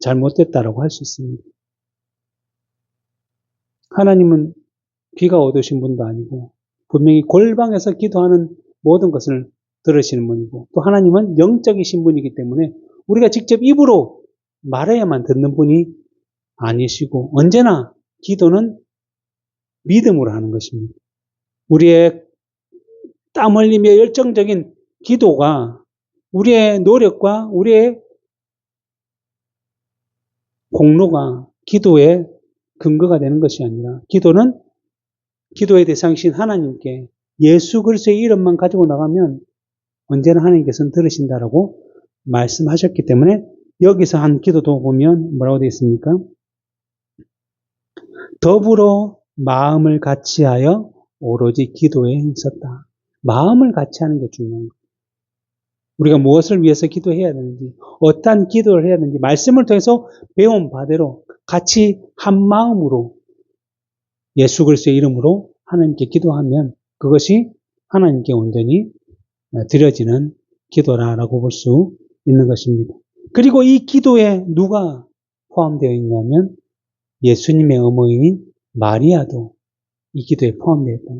잘못됐다라고 할 수 있습니다. 하나님은 귀가 어두우신 분도 아니고 분명히 골방에서 기도하는 모든 것을 들으시는 분이고 또 하나님은 영적이신 분이기 때문에 우리가 직접 입으로 말해야만 듣는 분이 아니시고 언제나 기도는 믿음으로 하는 것입니다. 우리의 땀 흘리며 열정적인 기도가 우리의 노력과 우리의 공로가 기도의 근거가 되는 것이 아니라 기도는 기도의 대상이신 하나님께 예수 그리스도의 이름만 가지고 나가면 언제나 하나님께서는 들으신다라고 말씀하셨기 때문에 여기서 한 기도도 보면 뭐라고 되어 있습니까? 더불어 마음을 같이하여 오로지 기도에 힘썼다. 마음을 같이 하는 게 중요한 거예요. 우리가 무엇을 위해서 기도해야 되는지, 어떠한 기도를 해야 되는지 말씀을 통해서 배운 바대로 같이 한 마음으로 예수 그리스도의 이름으로 하나님께 기도하면 그것이 하나님께 온전히 드려지는 기도라고 볼 수 있는 것입니다. 그리고 이 기도에 누가 포함되어 있냐면 예수님의 어머니인 마리아도 이 기도에 포함되어 있다.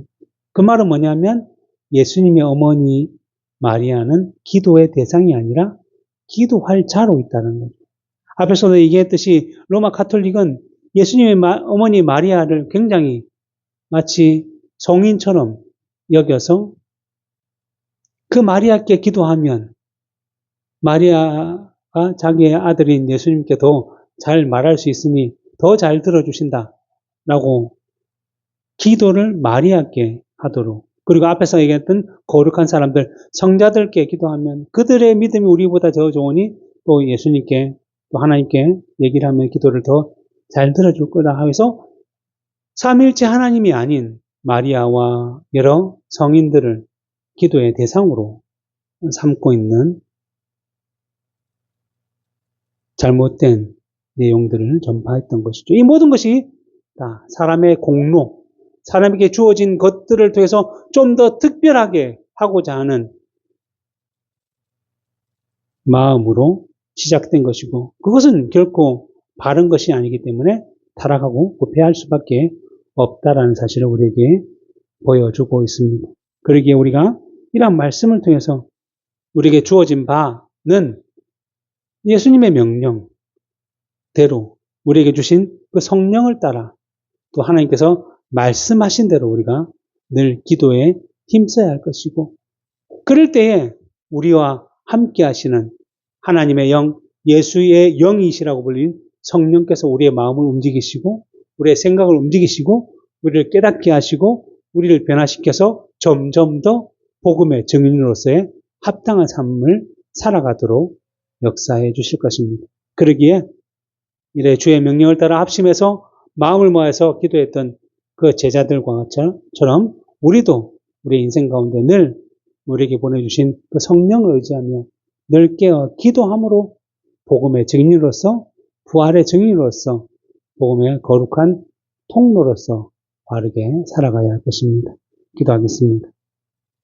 그 말은 뭐냐면 예수님의 어머니 마리아는 기도의 대상이 아니라 기도할 자로 있다는 거죠. 앞에서도 얘기했듯이 로마 가톨릭은 예수님의 어머니 마리아를 굉장히 마치 성인처럼 여겨서 그 마리아께 기도하면 마리아가 자기의 아들인 예수님께 더 잘 말할 수 있으니 더 잘 들어주신다라고 기도를 마리아께 하도록, 그리고 앞에서 얘기했던 거룩한 사람들, 성자들께 기도하면 그들의 믿음이 우리보다 더 좋으니 또 예수님께 또 하나님께 얘기를 하면 기도를 더 잘 들어줄 거다 하면서 삼위일체 하나님이 아닌 마리아와 여러 성인들을 기도의 대상으로 삼고 있는 잘못된 내용들을 전파했던 것이죠. 이 모든 것이 다 사람의 공로, 사람에게 주어진 것들을 통해서 좀 더 특별하게 하고자 하는 마음으로 시작된 것이고, 그것은 결코 바른 것이 아니기 때문에 타락하고 부패할 수밖에 없다라는 사실을 우리에게 보여주고 있습니다. 그러기에 우리가 이러한 말씀을 통해서 우리에게 주어진 바는 예수님의 명령대로 우리에게 주신 그 성령을 따라 또 하나님께서 말씀하신 대로 우리가 늘 기도에 힘써야 할 것이고, 그럴 때에 우리와 함께 하시는 하나님의 영, 예수의 영이시라고 불린 성령께서 우리의 마음을 움직이시고 우리의 생각을 움직이시고 우리를 깨닫게 하시고 우리를 변화시켜서 점점 더 복음의 증인으로서의 합당한 삶을 살아가도록 역사해 주실 것입니다. 그러기에 이래 주의 명령을 따라 합심해서 마음을 모아서 기도했던 그 제자들과처럼 우리도 우리 인생 가운데 늘 우리에게 보내주신 그 성령을 의지하며 늘 깨어 기도함으로 복음의 증인으로서, 부활의 증인으로서, 복음의 거룩한 통로로서 바르게 살아가야 할 것입니다. 기도하겠습니다.